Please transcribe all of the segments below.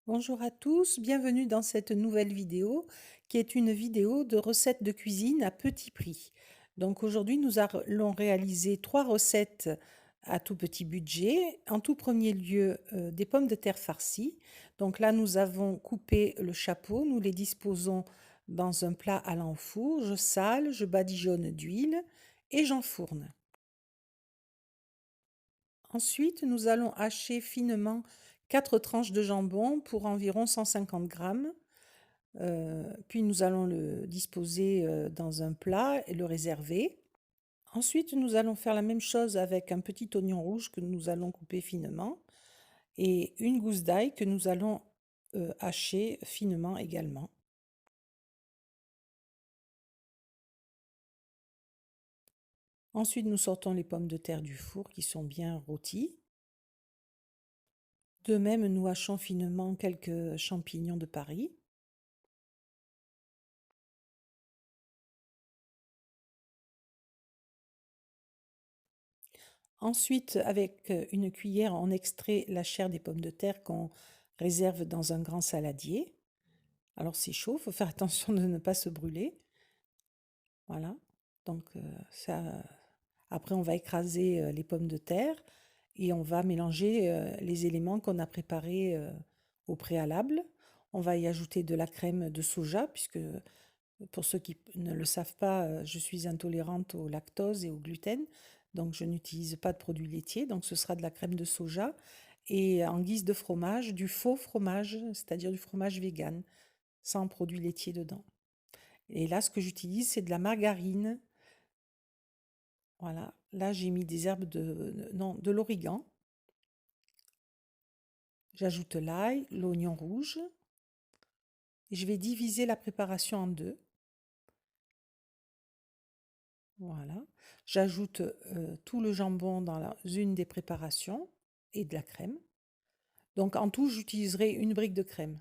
Bonjour à tous, bienvenue dans cette nouvelle vidéo qui est une vidéo de recettes de cuisine à petit prix. Donc aujourd'hui nous allons réaliser 3 recettes à tout petit budget. En tout premier lieu des pommes de terre farcies. Donc là nous avons coupé le chapeau, nous les disposons dans un plat allant au four, je sale, je badigeonne d'huile et j'enfourne. Ensuite, nous allons hacher finement 4 tranches de jambon pour environ 150 grammes. Puis nous allons le disposer dans un plat et le réserver. Ensuite, nous allons faire la même chose avec un petit oignon rouge que nous allons couper finement et une gousse d'ail que nous allons hacher finement également. Ensuite, nous sortons les pommes de terre du four qui sont bien rôties. De même, nous hachons finement quelques champignons de Paris. Ensuite, avec une cuillère, on extrait la chair des pommes de terre qu'on réserve dans un grand saladier. Alors c'est chaud, il faut faire attention de ne pas se brûler. Voilà. Donc après, on va écraser les pommes de terre et on va mélanger les éléments qu'on a préparés au préalable. On va y ajouter de la crème de soja, puisque pour ceux qui ne le savent pas, je suis intolérante au lactose et au gluten, donc je n'utilise pas de produits laitiers, donc ce sera de la crème de soja. Et en guise de fromage, du faux fromage, c'est-à-dire du fromage vegan, sans produits laitiers dedans. Et là, ce que j'utilise, c'est de la margarine. Voilà, là j'ai mis des herbes de l'origan. J'ajoute l'ail, l'oignon rouge. Et je vais diviser la préparation en deux. Voilà. J'ajoute tout le jambon dans une des préparations et de la crème. Donc en tout, j'utiliserai une brique de crème.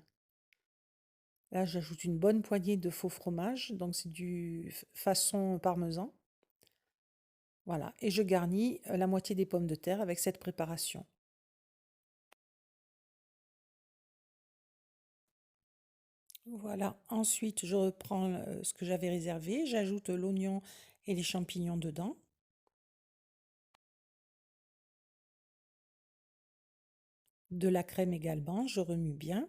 Là, j'ajoute une bonne poignée de faux fromage, donc c'est du façon parmesan. Voilà, et je garnis la moitié des pommes de terre avec cette préparation. Voilà, ensuite je reprends ce que j'avais réservé, j'ajoute l'oignon et les champignons dedans. De la crème également, je remue bien.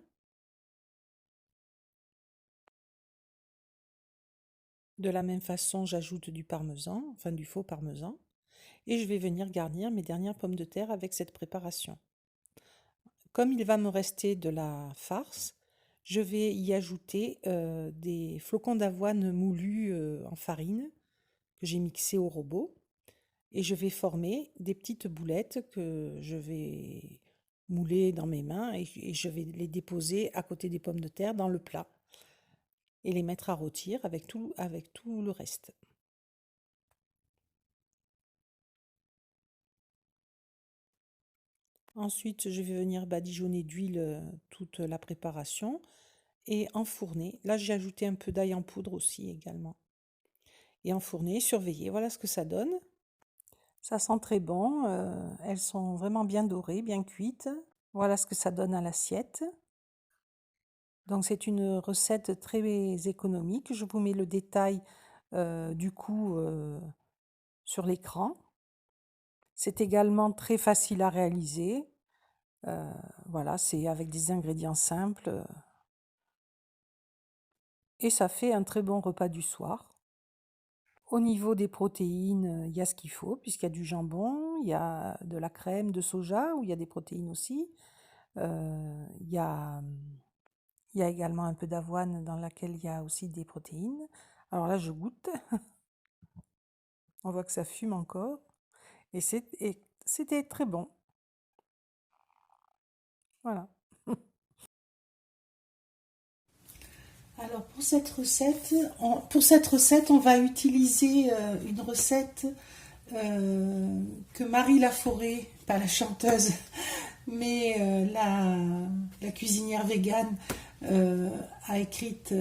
De la même façon, j'ajoute du parmesan, enfin du faux parmesan. Et je vais venir garnir mes dernières pommes de terre avec cette préparation. Comme il va me rester de la farce, je vais y ajouter des flocons d'avoine moulus en farine que j'ai mixés au robot. Et je vais former des petites boulettes que je vais mouler dans mes mains et je vais les déposer à côté des pommes de terre dans le plat et les mettre à rôtir avec tout le reste. Ensuite, je vais venir badigeonner d'huile toute la préparation et enfourner. Là, j'ai ajouté un peu d'ail en poudre aussi également. Et enfourner, surveiller, voilà ce que ça donne. Ça sent très bon, elles sont vraiment bien dorées, bien cuites. Voilà ce que ça donne à l'assiette. Donc c'est une recette très économique. Je vous mets le détail du coup sur l'écran. C'est également très facile à réaliser. Voilà, c'est avec des ingrédients simples. Et ça fait un très bon repas du soir. Au niveau des protéines, il y a ce qu'il faut, puisqu'il y a du jambon, il y a de la crème de soja, où il y a des protéines aussi. Il y a, il y a également un peu d'avoine dans laquelle il y a aussi des protéines. Alors là, je goûte. On voit que ça fume encore. Et c'était très bon. Voilà. Alors pour cette recette, on va utiliser une recette que Marie Laforêt, pas la chanteuse, mais la cuisinière végane, a écrite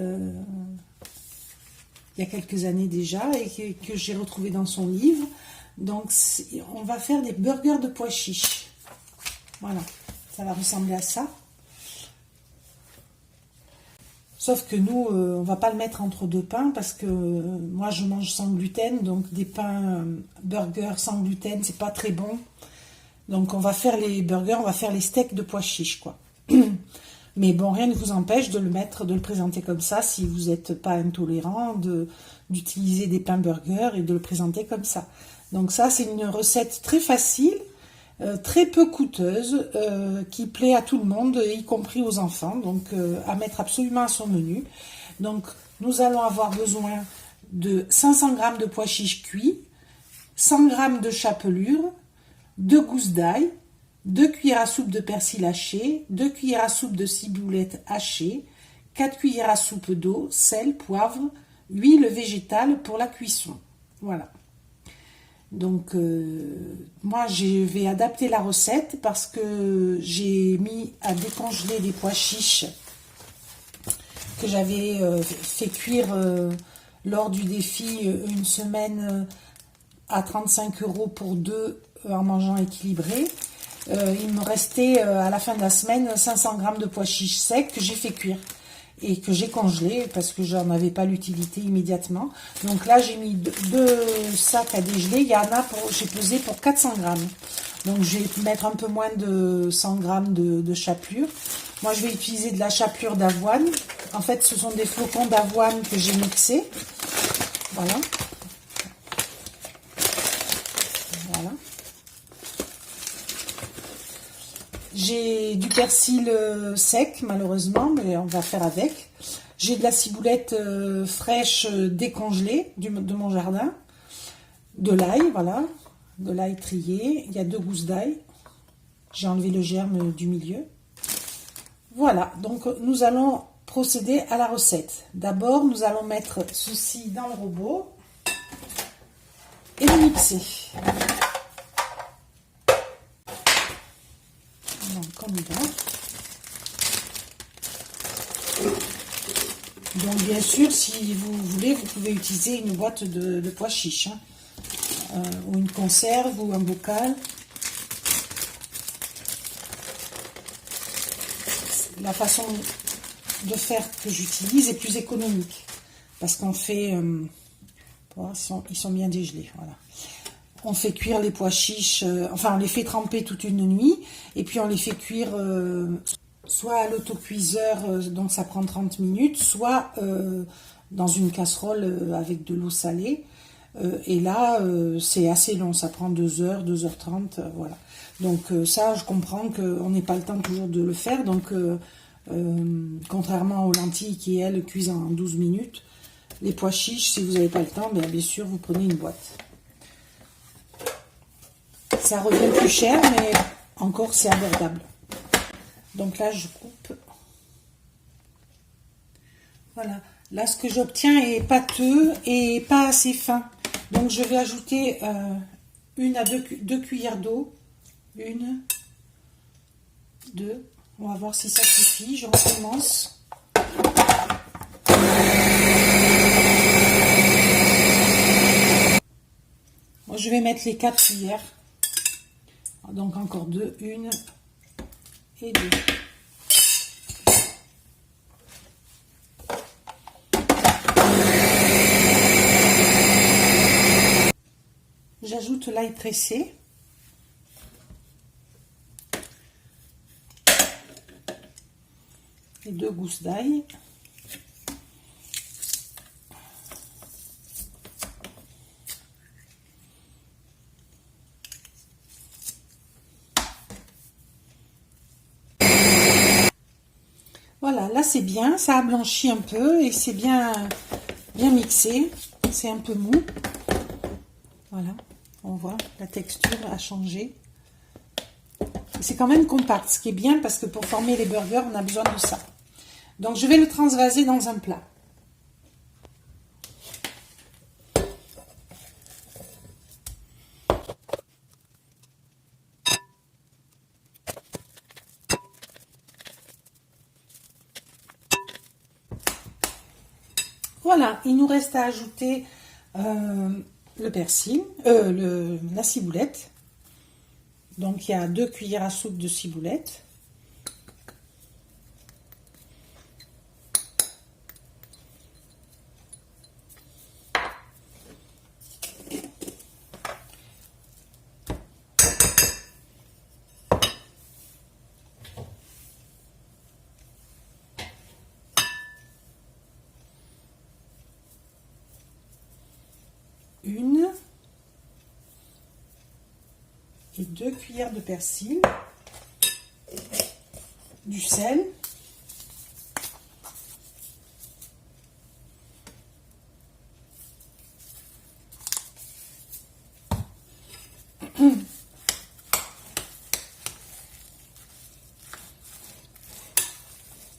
il y a quelques années déjà et que j'ai retrouvé dans son livre. Donc, on va faire des burgers de pois chiches. Voilà, ça va ressembler à ça. Sauf que nous, on va pas le mettre entre deux pains parce que moi, je mange sans gluten. Donc, des pains burgers sans gluten, c'est pas très bon. Donc, on va faire les burgers, on va faire les steaks de pois chiches, quoi. Mais bon, rien ne vous empêche de le mettre, de le présenter comme ça si vous n'êtes pas intolérant, d'utiliser des pains burgers et de le présenter comme ça. Donc ça, c'est une recette très facile, très peu coûteuse, qui plaît à tout le monde, y compris aux enfants, donc à mettre absolument à son menu. Donc, nous allons avoir besoin de 500 g de pois chiches cuits, 100 g de chapelure, 2 gousses d'ail, 2 cuillères à soupe de persil haché, 2 cuillères à soupe de ciboulette hachée, 4 cuillères à soupe d'eau, sel, poivre, huile végétale pour la cuisson. Voilà. Donc, moi, je vais adapter la recette parce que j'ai mis à décongeler des pois chiches que j'avais fait cuire lors du défi une semaine à 35 € pour deux en mangeant équilibré. Il me restait à la fin de la semaine 500 g de pois chiches secs que j'ai fait cuire et que j'ai congelé parce que j'en avais pas l'utilité immédiatement. Donc là, j'ai mis deux sacs à dégeler. Il y en a j'ai pesé pour 400 g. Donc je vais mettre un peu moins de 100 g de chapelure. Moi, je vais utiliser de la chapelure d'avoine. En fait, ce sont des flocons d'avoine que j'ai mixés. Voilà. Voilà. J'ai du persil sec, malheureusement, mais on va faire avec. J'ai de la ciboulette fraîche décongelée de mon jardin. De l'ail, voilà. De l'ail trié. Il y a 2 gousses d'ail. J'ai enlevé le germe du milieu. Voilà, donc nous allons procéder à la recette. D'abord, nous allons mettre ceci dans le robot et le mixer. Donc, on y va. Donc, bien sûr, si vous voulez, vous pouvez utiliser une boîte de pois chiches, hein, ou une conserve, ou un bocal. La façon de faire que j'utilise est plus économique, parce qu'on fait... ils sont bien dégelés, voilà. On fait cuire les pois chiches, enfin on les fait tremper toute une nuit, et puis on les fait cuire soit à l'autocuiseur, donc ça prend 30 minutes, soit dans une casserole avec de l'eau salée. Et là, c'est assez long, ça prend 2 heures, 2h30, voilà. Donc ça, je comprends qu'on n'ait pas le temps toujours de le faire, donc contrairement aux lentilles qui, elles, cuisent en 12 minutes, les pois chiches, si vous n'avez pas le temps, bien sûr, vous prenez une boîte. Ça revient plus cher, mais encore c'est abordable. Donc là, je coupe. Voilà. Là, ce que j'obtiens est pâteux et pas assez fin. Donc, je vais ajouter 1 à 2 cuillères d'eau. 1, 2. On va voir si ça suffit. Je recommence. Moi, je vais mettre les 4 cuillères. Donc, encore 2. 1 et 2. J'ajoute l'ail pressé. Et 2 gousses d'ail. Voilà, là c'est bien, ça a blanchi un peu et c'est bien mixé. C'est un peu mou. Voilà, on voit, la texture a changé. C'est quand même compact, ce qui est bien parce que pour former les burgers, on a besoin de ça. Donc je vais le transvaser dans un plat. Voilà, il nous reste à ajouter le persil, la ciboulette. Donc il y a 2 cuillères à soupe de ciboulette. Une et 2 cuillères de persil, du sel,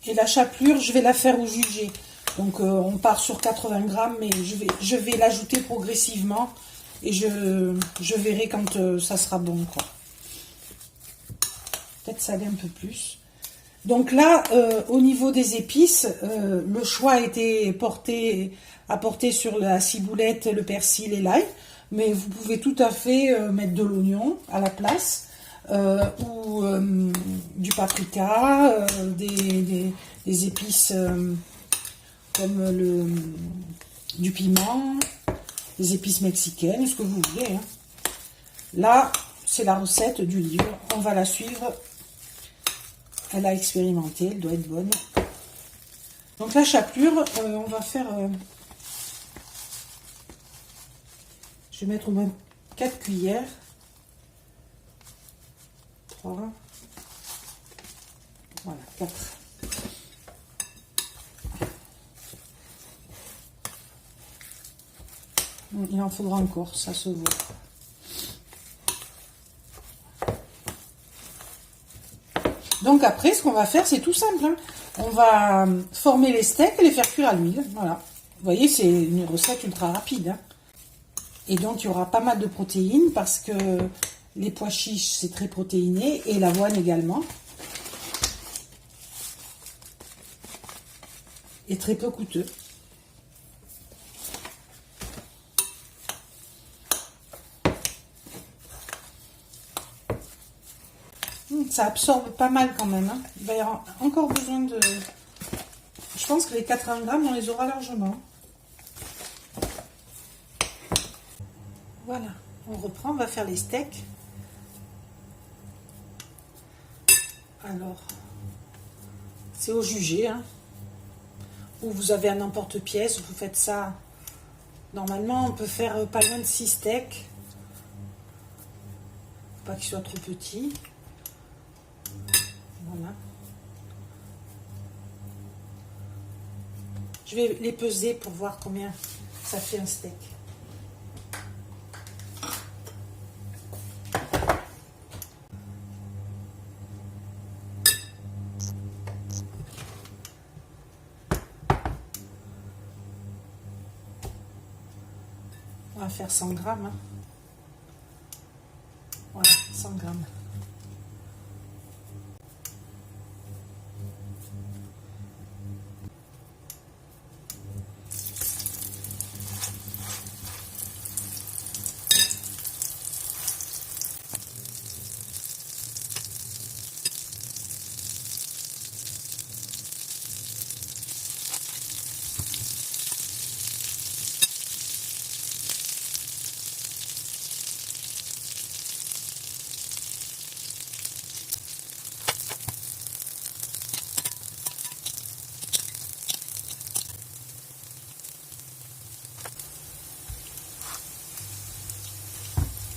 et la chapelure, je vais la faire au jugé. Donc on part sur 80 grammes, mais je vais l'ajouter progressivement et je verrai quand ça sera bon, quoi. Peut-être saler un peu plus. Donc là, au niveau des épices, le choix a été porté sur la ciboulette, le persil et l'ail, mais vous pouvez tout à fait mettre de l'oignon à la place, ou du paprika, des épices comme du piment, des épices mexicaines, ce que vous voulez, hein. Là, c'est la recette du livre, on va la suivre. Elle a expérimenté, elle doit être bonne. Donc la chapelure, on va faire... je vais mettre au moins 4 cuillères. 3. Voilà, 4. Il en faudra encore, ça se voit. Donc après, ce qu'on va faire, c'est tout simple, hein. On va former les steaks et les faire cuire à l'huile. Voilà. Vous voyez, c'est une recette ultra rapide, hein. Et donc, il y aura pas mal de protéines parce que les pois chiches, c'est très protéiné et l'avoine également. Et très peu coûteux. Ça absorbe pas mal quand même, hein. Il va y avoir encore besoin de... Je pense que les 80 grammes, on les aura largement. Voilà, on reprend, on va faire les steaks. Alors, c'est au jugé, hein. Ou vous avez un emporte-pièce, vous faites ça. Normalement, on peut faire pas loin de 6 steaks. Faut pas qu'ils soient trop petits. Voilà. Je vais les peser pour voir combien ça fait un steak. On va faire 100 grammes, hein. Voilà, 100 grammes.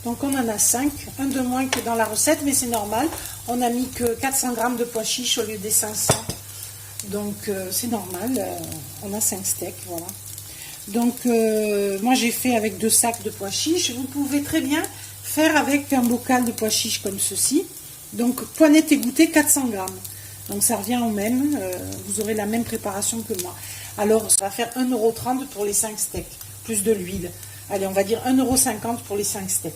Donc on en a 5, un de moins que dans la recette, mais c'est normal. On a mis que 400 grammes de pois chiches au lieu des 500. Donc c'est normal, on a 5 steaks, voilà. Donc moi j'ai fait avec 2 sacs de pois chiches. Vous pouvez très bien faire avec un bocal de pois chiches comme ceci. Donc poignette égouttée 400 grammes. Donc ça revient au même, vous aurez la même préparation que moi. Alors ça va faire 1,30 € pour les 5 steaks, plus de l'huile. Allez, on va dire 1,50 € pour les 5 steaks.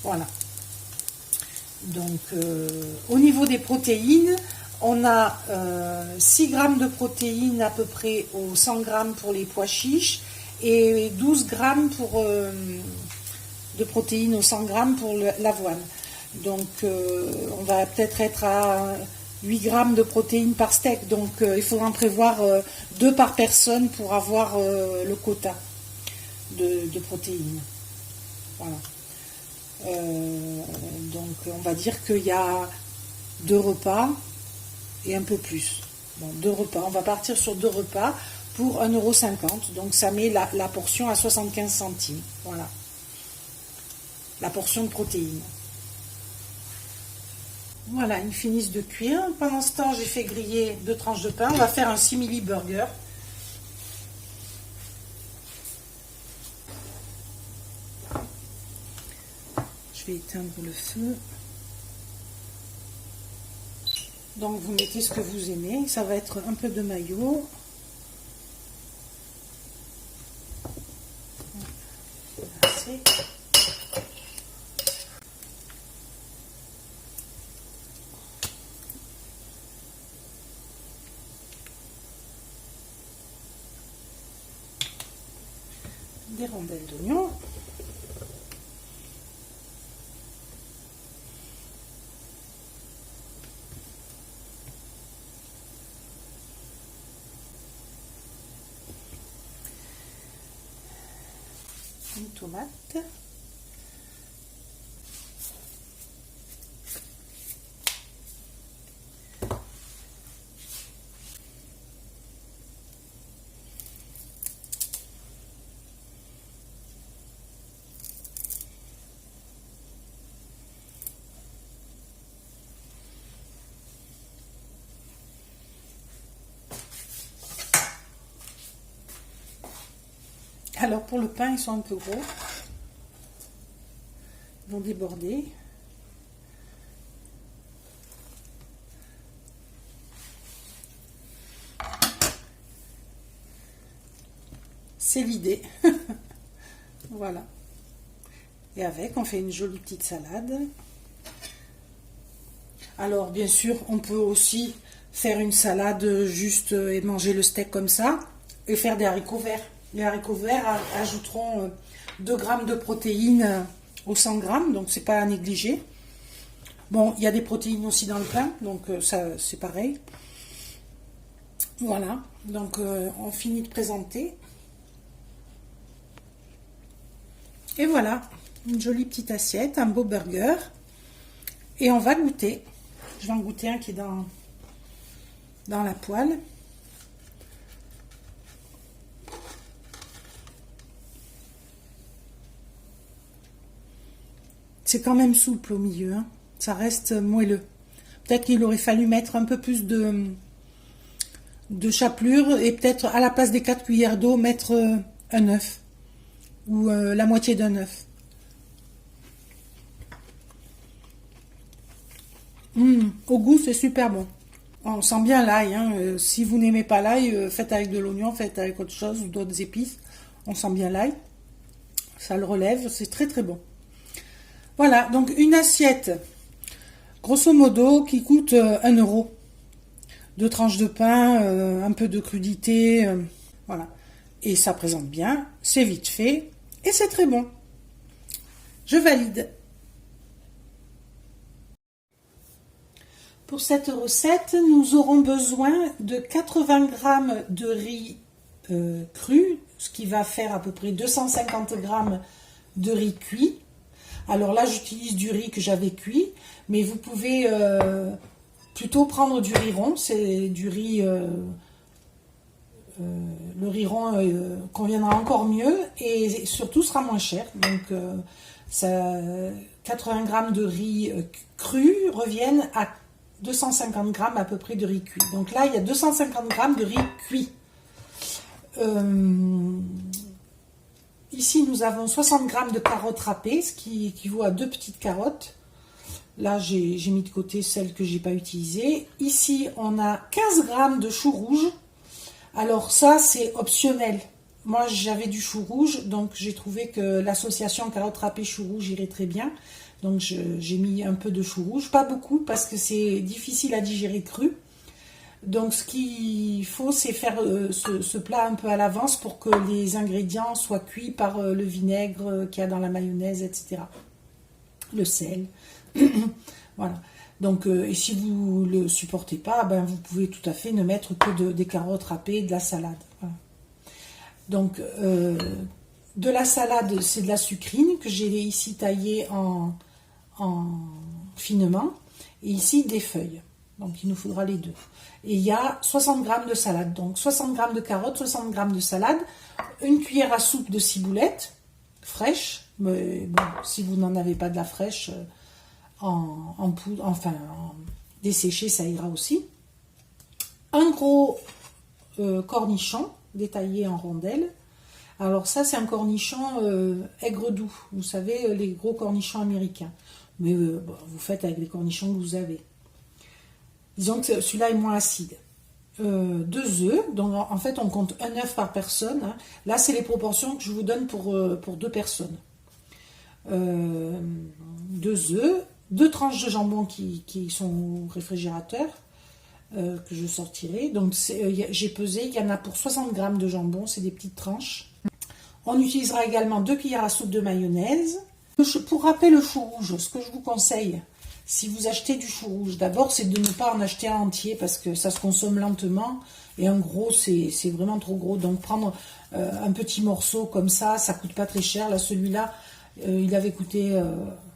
Voilà. Donc, au niveau des protéines, On a 6 grammes de protéines à peu près aux 100 grammes pour les pois chiches et 12 grammes de protéines aux 100 grammes pour l'avoine. Donc on va peut-être être à 8 grammes de protéines par steak. Donc il faudra en prévoir 2 par personne pour avoir le quota de protéines. Voilà. Donc on va dire qu'il y a 2 repas et un peu plus. Bon, 2 repas. On va partir sur 2 repas pour 1,50 €. Donc ça met la portion à 75 centimes. Voilà. La portion de protéines. Voilà, ils finissent de cuire. Pendant ce temps, j'ai fait griller 2 tranches de pain. On va faire un simili burger. Je vais éteindre le feu. Donc vous mettez ce que vous aimez. Ça va être un peu de mayo. Assez. Des rondelles d'oignon. Une tomate. Alors pour le pain, ils sont un peu gros. Ils vont déborder. C'est l'idée. Voilà. Et avec, on fait une jolie petite salade. Alors bien sûr, on peut aussi faire une salade juste et manger le steak comme ça et faire des haricots verts. Les haricots verts ajouteront 2 grammes de protéines aux 100 grammes, donc c'est pas à négliger. Bon, il y a des protéines aussi dans le pain, donc ça c'est pareil. Voilà, donc on finit de présenter. Et voilà, une jolie petite assiette, un beau burger. Et on va goûter. Je vais en goûter un qui est dans la poêle. C'est quand même souple au milieu, hein. Ça reste moelleux. Peut-être qu'il aurait fallu mettre un peu plus de chapelure et peut-être à la place des 4 cuillères d'eau mettre un œuf ou la moitié d'un œuf. Au goût, c'est super bon. On sent bien l'ail, hein. Si vous n'aimez pas l'ail, faites avec de l'oignon, faites avec autre chose ou d'autres épices. On sent bien l'ail. Ça le relève, c'est très très bon. Voilà, donc une assiette, grosso modo, qui coûte 1 €. 2 tranches de pain, un peu de crudité, voilà. Et ça présente bien, c'est vite fait et c'est très bon. Je valide. Pour cette recette, nous aurons besoin de 80 grammes de riz cru, ce qui va faire à peu près 250 grammes de riz cuit. Alors là, j'utilise du riz que j'avais cuit, mais vous pouvez plutôt prendre du riz rond. C'est du riz, le riz rond conviendra encore mieux et surtout sera moins cher. Donc, 80 grammes de riz cru reviennent à 250 grammes à peu près de riz cuit. Donc là, il y a 250 grammes de riz cuit. Ici, nous avons 60 grammes de carottes râpées, ce qui équivaut à 2 petites carottes. Là, j'ai mis de côté celles que j'ai pas utilisées. Ici, on a 15 grammes de chou rouge. Alors ça, c'est optionnel. Moi, j'avais du chou rouge, donc j'ai trouvé que l'association carottes râpées chou rouge irait très bien. Donc j'ai mis un peu de chou rouge, pas beaucoup parce que c'est difficile à digérer cru. Donc ce qu'il faut, c'est faire ce plat un peu à l'avance pour que les ingrédients soient cuits par le vinaigre qu'il y a dans la mayonnaise, etc. Le sel. Voilà. Donc, et si vous ne le supportez pas, ben, vous pouvez tout à fait ne mettre que des carottes râpées, de la salade. Voilà. Donc, de la salade, c'est de la sucrine que j'ai ici taillée en finement. Et ici, des feuilles. Donc, il nous faudra les deux. Et il y a 60 g de salade. Donc, 60 g de carottes, 60 g de salade, une cuillère à soupe de ciboulette fraîche. Mais bon, si vous n'en avez pas de la fraîche, en poudre, enfin, desséchée, ça ira aussi. Un gros cornichon détaillé en rondelles. Alors ça, c'est un cornichon aigre doux. Vous savez, les gros cornichons américains. Mais bon, vous faites avec les cornichons que vous avez. Disons que celui-là est moins acide. 2 œufs. Donc en fait, on compte un œuf par personne. Hein. Là, c'est les proportions que je vous donne pour 2 personnes. 2 œufs. 2 tranches de jambon qui sont au réfrigérateur. Que je sortirai. Donc j'ai pesé. Il y en a pour 60 g de jambon. C'est des petites tranches. On utilisera également 2 cuillères à soupe de mayonnaise. Pour râper le chou rouge, ce que je vous conseille, si vous achetez du chou rouge, d'abord c'est de ne pas en acheter un entier parce que ça se consomme lentement. Et un gros, c'est vraiment trop gros. Donc prendre un petit morceau comme ça coûte pas très cher. Là, celui-là, il avait coûté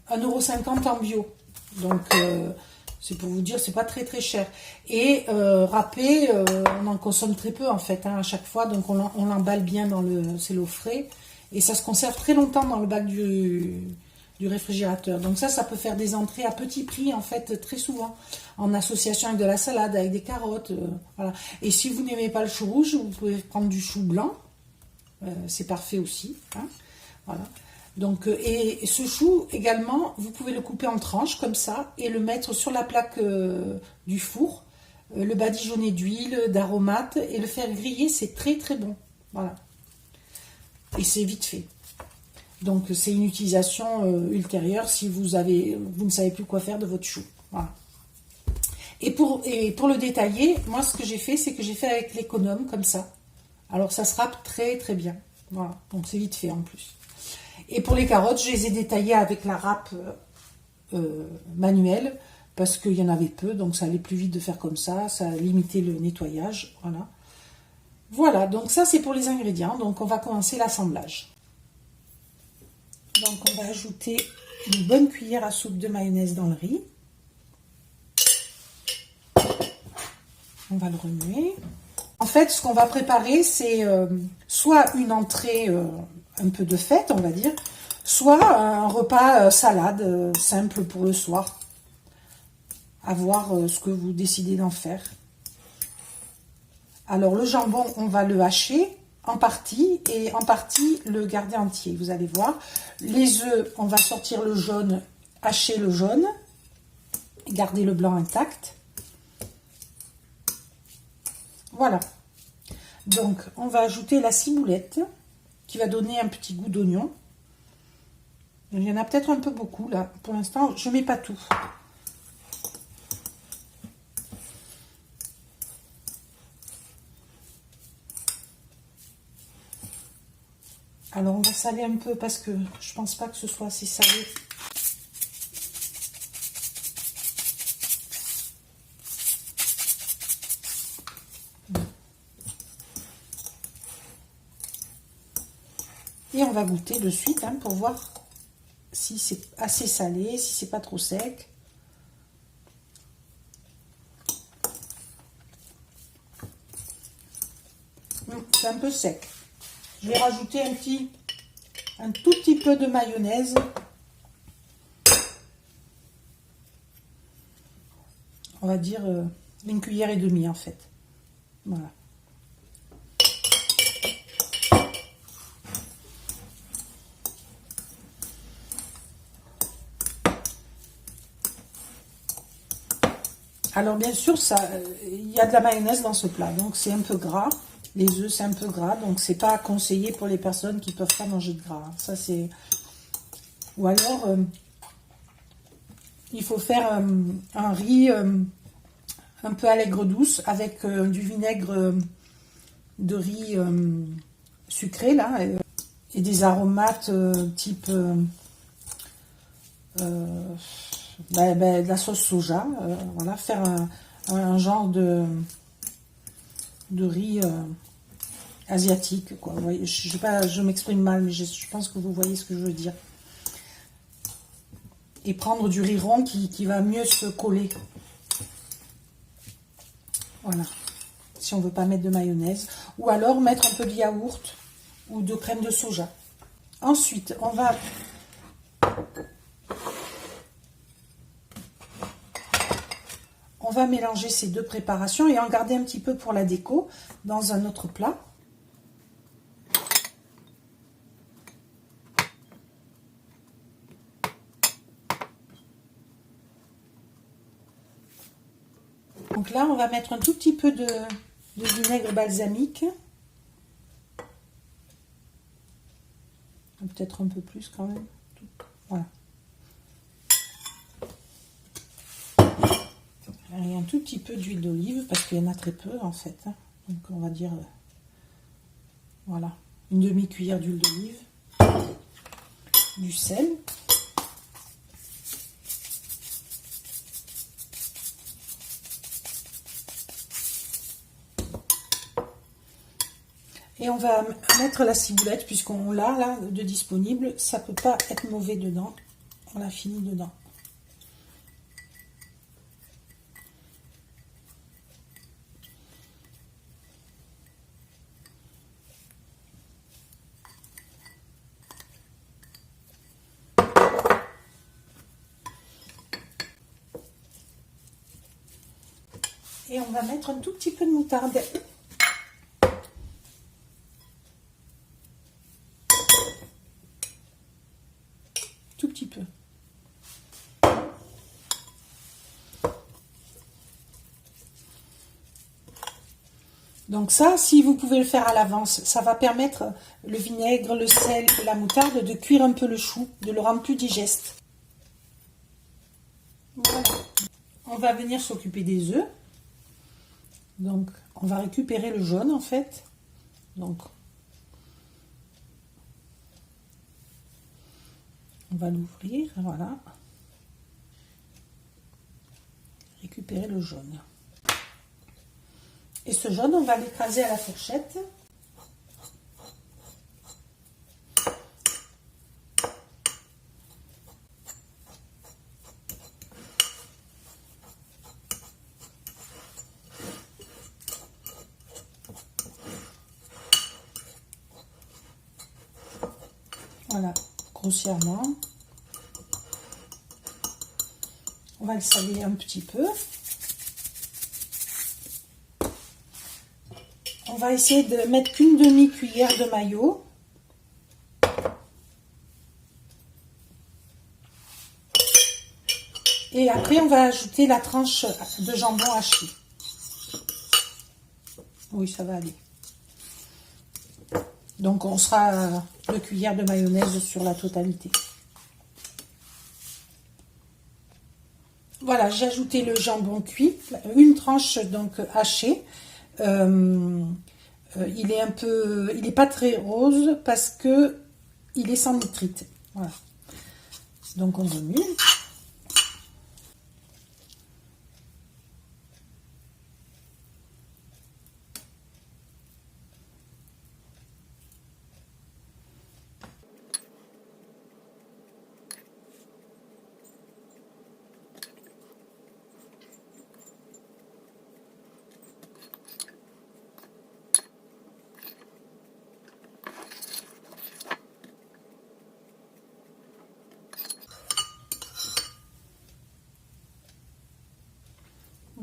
1,50 € en bio. Donc c'est pour vous dire, c'est pas très très cher. Et râpé, on en consomme très peu en fait, hein, à chaque fois. Donc on l'emballe bien dans le cello frais. Et ça se conserve très longtemps dans le bac du réfrigérateur. Donc ça peut faire des entrées à petit prix, en fait, très souvent. En association avec de la salade, avec des carottes. Voilà. Et si vous n'aimez pas le chou rouge, vous pouvez prendre du chou blanc. C'est parfait aussi. Hein. Voilà. Donc, et ce chou, également, vous pouvez le couper en tranches, comme ça, et le mettre sur la plaque du four. Le badigeonner d'huile, d'aromates, et le faire griller, c'est très très bon. Voilà. Et c'est vite fait. Donc c'est une utilisation ultérieure si vous ne savez plus quoi faire de votre chou. Voilà. Et pour le détailler, moi ce que j'ai fait, c'est que j'ai fait avec l'économe comme ça. Alors ça se râpe très très bien. Voilà. Donc c'est vite fait en plus. Et pour les carottes, je les ai détaillées avec la râpe manuelle parce qu'il y en avait peu, donc ça allait plus vite de faire comme ça. Ça a limité le nettoyage. Voilà. Voilà, donc ça c'est pour les ingrédients. Donc on va commencer l'assemblage. Donc on va ajouter une bonne cuillère à soupe de mayonnaise dans le riz. On va le remuer. En fait, ce qu'on va préparer, c'est soit une entrée un peu de fête, on va dire, soit un repas salade simple pour le soir. À voir ce que vous décidez d'en faire. Alors le jambon, on va le hacher en partie et en partie le garder entier. Vous allez voir. Les œufs, on va sortir le jaune, hacher le jaune, garder le blanc intact. Voilà. Donc on va ajouter la ciboulette qui va donner un petit goût d'oignon. Il y en a peut-être un peu beaucoup là. Pour l'instant, je ne mets pas tout. Alors on va saler un peu parce que je pense pas que ce soit assez salé. Et on va goûter de suite hein, pour voir si c'est assez salé, si c'est pas trop sec. C'est un peu sec. Je vais rajouter un tout petit peu de mayonnaise. On va dire une cuillère et demie en fait. Voilà. Alors bien sûr, il y a de la mayonnaise dans ce plat, donc c'est un peu gras. Les œufs, c'est un peu gras, donc c'est pas conseillé pour les personnes qui peuvent pas manger de gras. Ça c'est. Ou alors, il faut faire un riz un peu à l'aigre douce avec du vinaigre de riz sucré là et des aromates type de la sauce soja. Voilà, faire un genre de riz asiatique, quoi. Vous voyez, je sais pas, je m'exprime mal, mais je pense que vous voyez ce que je veux dire. Et prendre du riz rond qui va mieux se coller. Voilà. Si on veut pas mettre de mayonnaise. Ou alors mettre un peu de yaourt ou de crème de soja. Ensuite, on va mélanger ces deux préparations et en garder un petit peu pour la déco dans un autre plat. Donc là, on va mettre un tout petit peu de vinaigre balsamique. Peut-être un peu plus quand même. Voilà. Et un tout petit peu d'huile d'olive, parce qu'il y en a très peu en fait. Donc on va dire, voilà, une demi-cuillère d'huile d'olive, du sel. Et on va mettre la ciboulette, puisqu'on l'a là de disponible. Ça ne peut pas être mauvais dedans. On l'a fini dedans. Et on va mettre un tout petit peu de moutarde. Tout petit peu. Donc ça, si vous pouvez le faire à l'avance, ça va permettre le vinaigre, le sel et la moutarde de cuire un peu le chou, de le rendre plus digeste. Voilà. On va venir s'occuper des œufs. Donc, on va récupérer le jaune en fait. Donc, on va l'ouvrir, voilà. Récupérer le jaune. Et ce jaune, on va l'écraser à la fourchette. Voilà, grossièrement. On va le saler un petit peu. On va essayer de mettre qu'une demi-cuillère de maillot. Et après, on va ajouter la tranche de jambon haché. Oui, ça va aller. Donc, on sera 2 cuillères de mayonnaise sur la totalité. Voilà, j'ai ajouté le jambon cuit, une tranche donc hachée. Il est pas très rose parce que il est sans nitrite. Voilà. Donc on remue.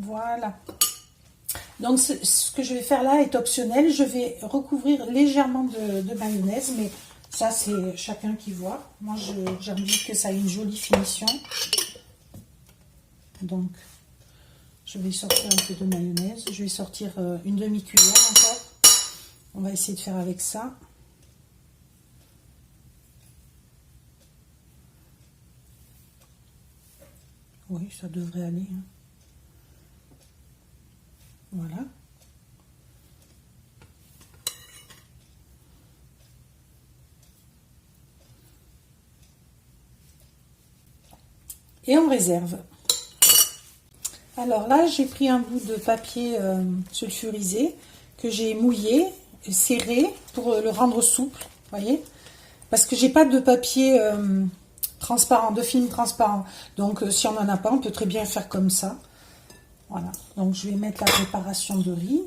Voilà. Donc ce que je vais faire là est optionnel. Je vais recouvrir légèrement de mayonnaise, mais ça c'est chacun qui voit. Moi j'ai envie que ça ait une jolie finition. Donc je vais sortir un peu de mayonnaise. Je vais sortir une demi-cuillère encore. On va essayer de faire avec ça. Oui, ça devrait aller. Hein. Voilà. Et on réserve. Alors là, j'ai pris un bout de papier sulfurisé que j'ai mouillé, serré pour le rendre souple, voyez, parce que j'ai pas de papier transparent, de film transparent. Donc si on n'en a pas, on peut très bien faire comme ça. Voilà. Donc je vais mettre la préparation de riz.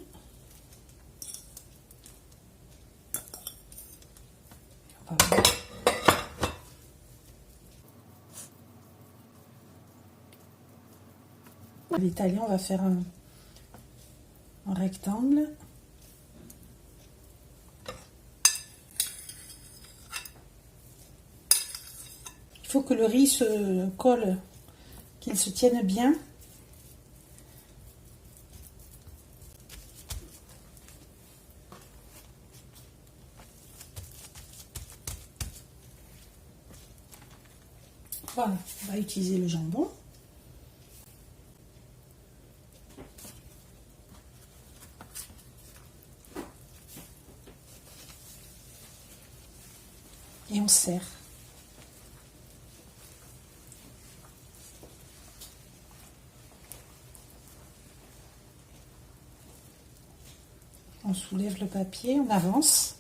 Voilà. L'italien, on va faire un rectangle. Il faut que le riz se colle, qu'il se tienne bien. Voilà, on va utiliser le jambon. Et on serre. On soulève le papier, on avance.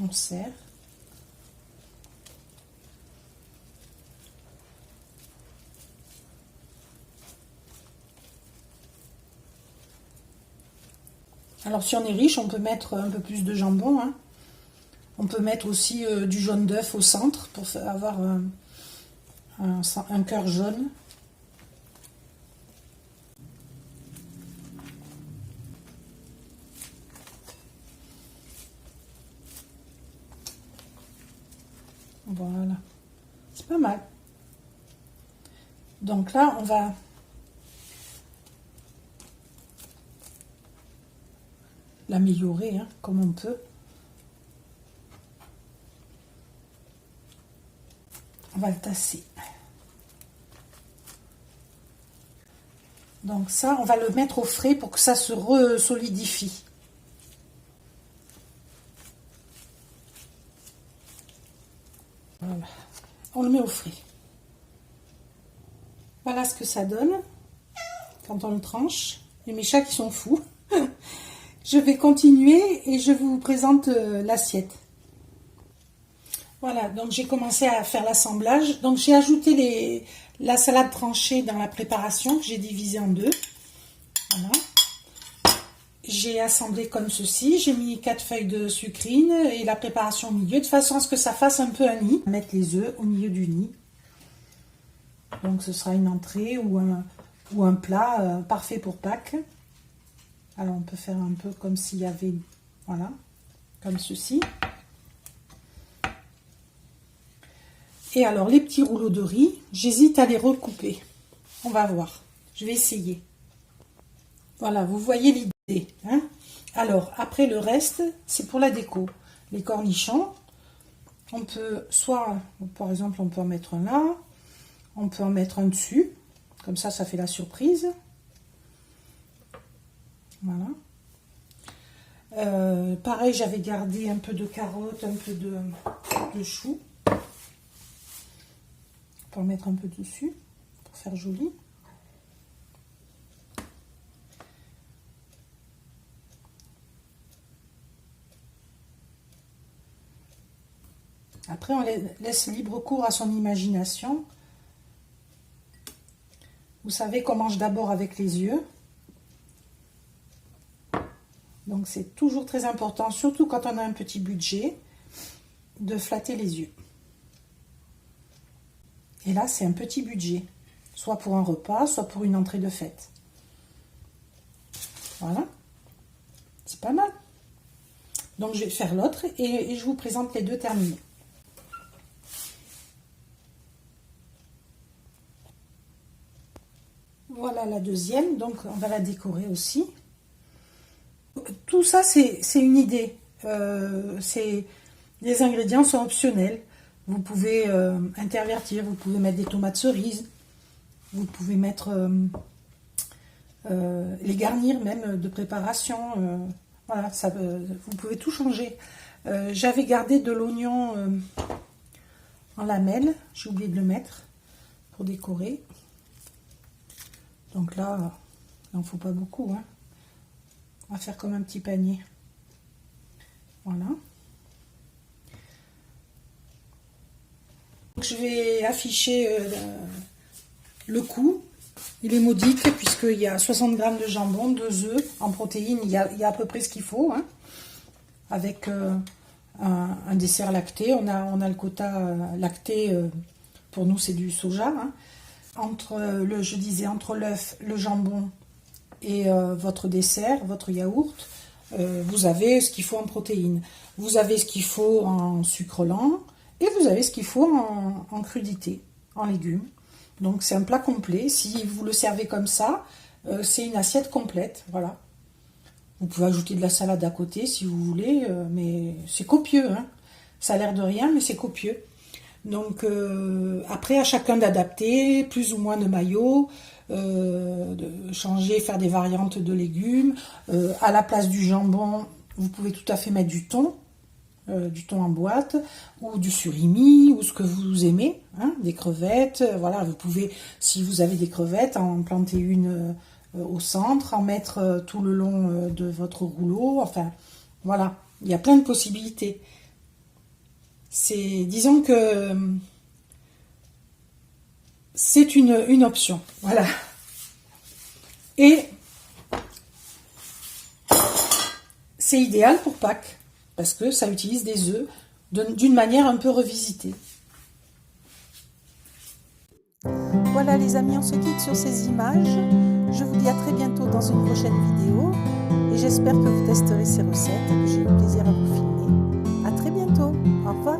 On serre. Alors si on est riche, on peut mettre un peu plus de jambon, hein. On peut mettre aussi du jaune d'œuf au centre pour avoir un cœur jaune. Voilà, c'est pas mal. Donc là, on va l'améliorer, hein, comme on peut. On va le tasser. Donc ça, on va le mettre au frais pour que ça se solidifie. Voilà. On le met au frais. Voilà ce que ça donne quand on le tranche. Et mes chats qui sont fous. Je vais continuer et je vous présente l'assiette. Voilà, donc j'ai commencé à faire l'assemblage. Donc j'ai ajouté la salade tranchée dans la préparation que j'ai divisée en deux. Voilà. J'ai assemblé comme ceci. J'ai mis 4 feuilles de sucrine et la préparation au milieu, de façon à ce que ça fasse un peu un nid. Mettre les œufs au milieu du nid. Donc ce sera une entrée ou un plat parfait pour Pâques. Alors on peut faire un peu comme s'il y avait, voilà, comme ceci. Et alors les petits rouleaux de riz, j'hésite à les recouper. On va voir, je vais essayer. Voilà, vous voyez l'idée, hein? Alors après le reste, c'est pour la déco. Les cornichons, on peut soit, par exemple, on peut en mettre un là, on peut en mettre un dessus, comme ça fait la surprise. Voilà. Pareil, j'avais gardé un peu de carottes, un peu de choux. On peut en mettre un peu dessus pour faire joli. Après, on laisse libre cours à son imagination. Vous savez qu'on mange d'abord avec les yeux. Donc c'est toujours très important, surtout quand on a un petit budget, de flatter les yeux. Et là, c'est un petit budget, soit pour un repas, soit pour une entrée de fête. Voilà, c'est pas mal. Donc je vais faire l'autre et je vous présente les deux terminés. Voilà la deuxième, donc on va la décorer aussi. Tout ça, c'est une idée. Les ingrédients sont optionnels. Vous pouvez intervertir, vous pouvez mettre des tomates cerises, vous pouvez mettre les garnir même de préparation. Voilà, vous pouvez tout changer. J'avais gardé de l'oignon en lamelles, j'ai oublié de le mettre pour décorer. Donc là, il n'en faut pas beaucoup, hein. On va faire comme un petit panier. Voilà. Donc, je vais afficher le coût. Il est modique puisqu'il y a 60 g de jambon, 2 œufs. En protéines, il y a à peu près ce qu'il faut, hein. Avec un dessert lacté. On a le quota lacté, pour nous c'est du soja, hein. Je disais, entre l'œuf, le jambon et votre dessert, votre yaourt, vous avez ce qu'il faut en protéines. Vous avez ce qu'il faut en sucre lent et vous avez ce qu'il faut en crudité, en légumes. Donc c'est un plat complet. Si vous le servez comme ça, c'est une assiette complète. Voilà. Vous pouvez ajouter de la salade à côté si vous voulez, mais c'est copieux, hein. Ça a l'air de rien, mais c'est copieux. Donc après, à chacun d'adapter, plus ou moins de maillots, de changer, faire des variantes de légumes. À la place du jambon, vous pouvez tout à fait mettre du thon en boîte, ou du surimi, ou ce que vous aimez, hein, des crevettes. Voilà, vous pouvez, si vous avez des crevettes, en planter une au centre, en mettre tout le long de votre rouleau. Enfin, voilà, il y a plein de possibilités. Disons que c'est une option, voilà. Et c'est idéal pour Pâques, parce que ça utilise des œufs d'une manière un peu revisitée. Voilà les amis, on se quitte sur ces images. Je vous dis à très bientôt dans une prochaine vidéo. Et j'espère que vous testerez ces recettes et que j'ai eu plaisir à vous filmer. À très bientôt. Au revoir.